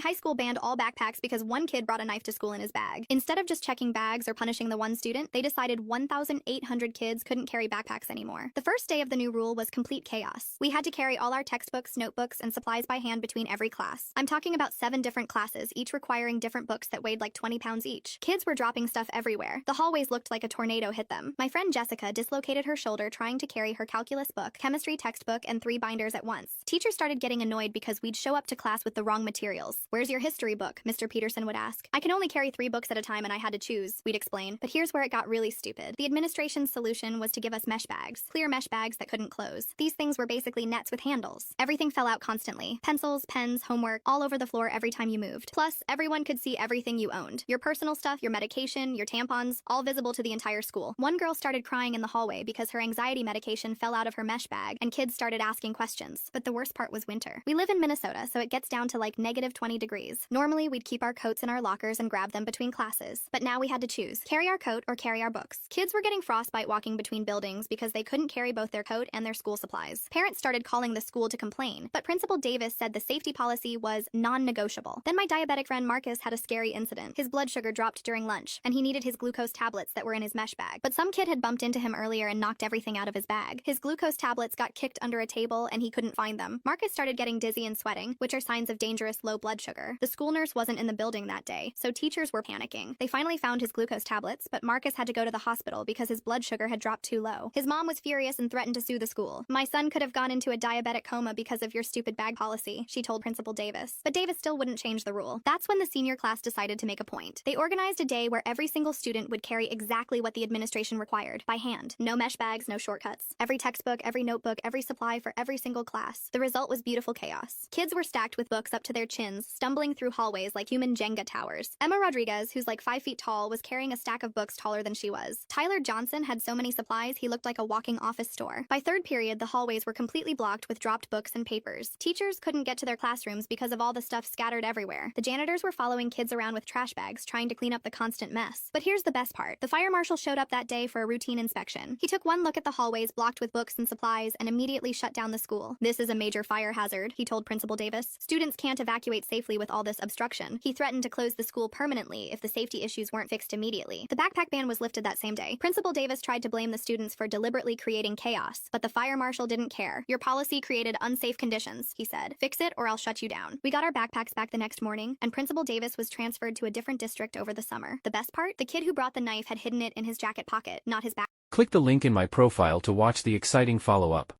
high school banned all backpacks because one kid brought a knife to school in his bag. Instead of just checking bags or punishing the one student, they decided 1,800 kids couldn't carry backpacks anymore. The first day of the new rule was complete chaos. We had to carry all our textbooks, notebooks, and supplies by hand between every class. I'm talking about 7 different classes, each requiring different books that weighed like 20 pounds each. Kids were dropping stuff everywhere. The hallways looked like a tornado hit them. My friend Jessica dislocated her shoulder trying to carry her calculus book, chemistry textbook, and 3 binders at once. Teachers started getting annoyed because we'd show up to class with the wrong materials. "Where's your history book?" Mr. Peterson would ask. "I can only carry 3 books at a time and I had to choose," we'd explain. But here's where it got really stupid. The administration's solution was to give us mesh bags, clear mesh bags that couldn't close. These things were basically nets with handles. Everything fell out constantly. Pencils, pens, homework, all over the floor every time you moved. Plus, everyone could see everything you owned. Your personal stuff, your medication, your tampons, all visible to the entire school. One girl started crying in the hallway because her anxiety medication fell out of her mesh bag, and kids started asking questions. But the worst part was winter. We live in Minnesota, so it gets down to like -20 degrees. Normally, we'd keep our coats in our lockers and grab them between classes. But now we had to choose: carry our coat or carry our books. Kids were getting frostbite walking between buildings because they couldn't carry both their coat and their school supplies. Parents started calling the school to complain, but Principal Davis said the safety policy was non-negotiable. Then my diabetic friend Marcus had a scary incident. His blood sugar dropped during lunch, and he needed his glucose tablets that were in his mesh bag. But some kid had bumped into him earlier and knocked everything out of his bag. His glucose tablets got kicked under a table, and he couldn't find them. Marcus started getting dizzy and sweating, which are signs of dangerous low blood sugar. The school nurse wasn't in the building that day, so teachers were panicking. They finally found his glucose tablets, but Marcus had to go to the hospital because his blood sugar had dropped too low. His mom was furious and threatened to sue the school. "My son could have gone into a diabetic coma because of your stupid bag policy," she told Principal Davis. But Davis still wouldn't change the rule. That's when the senior class decided to make a point. They organized a day where every single student would carry exactly what the administration required, by hand. No mesh bags, no shortcuts. Every textbook, every notebook, every supply for every single class. The result was beautiful chaos. Kids were stacked with books up to their chins, stumbling through hallways like human Jenga towers. Emma Rodriguez, who's like 5 feet tall, was carrying a stack of books taller than she was. Tyler Johnson had so many supplies he looked like a walking office store. By third period, the hallways were completely blocked with dropped books and papers. Teachers couldn't get to their classrooms because of all the stuff scattered everywhere. The janitors were following kids around with trash bags, trying to clean up the constant mess. But here's the best part. The fire marshal showed up that day for a routine inspection. He took one look at the hallways blocked with books and supplies and immediately shut down the school. "This is a major fire hazard," he told Principal Davis. "Students can't evacuate safely with all this obstruction." He threatened to close the school permanently if the safety issues weren't fixed immediately. The backpack ban was lifted that same day. Principal Davis tried to blame the students for deliberately creating chaos, but the fire marshal didn't care. "Your policy created unsafe conditions," he said. "Fix it or I'll shut you down." We got our backpacks back the next morning, and Principal Davis was transferred to a different district over the summer. The best part? The kid who brought the knife had hidden it in his jacket pocket, not his back. Click the link in my profile to watch the exciting follow-up.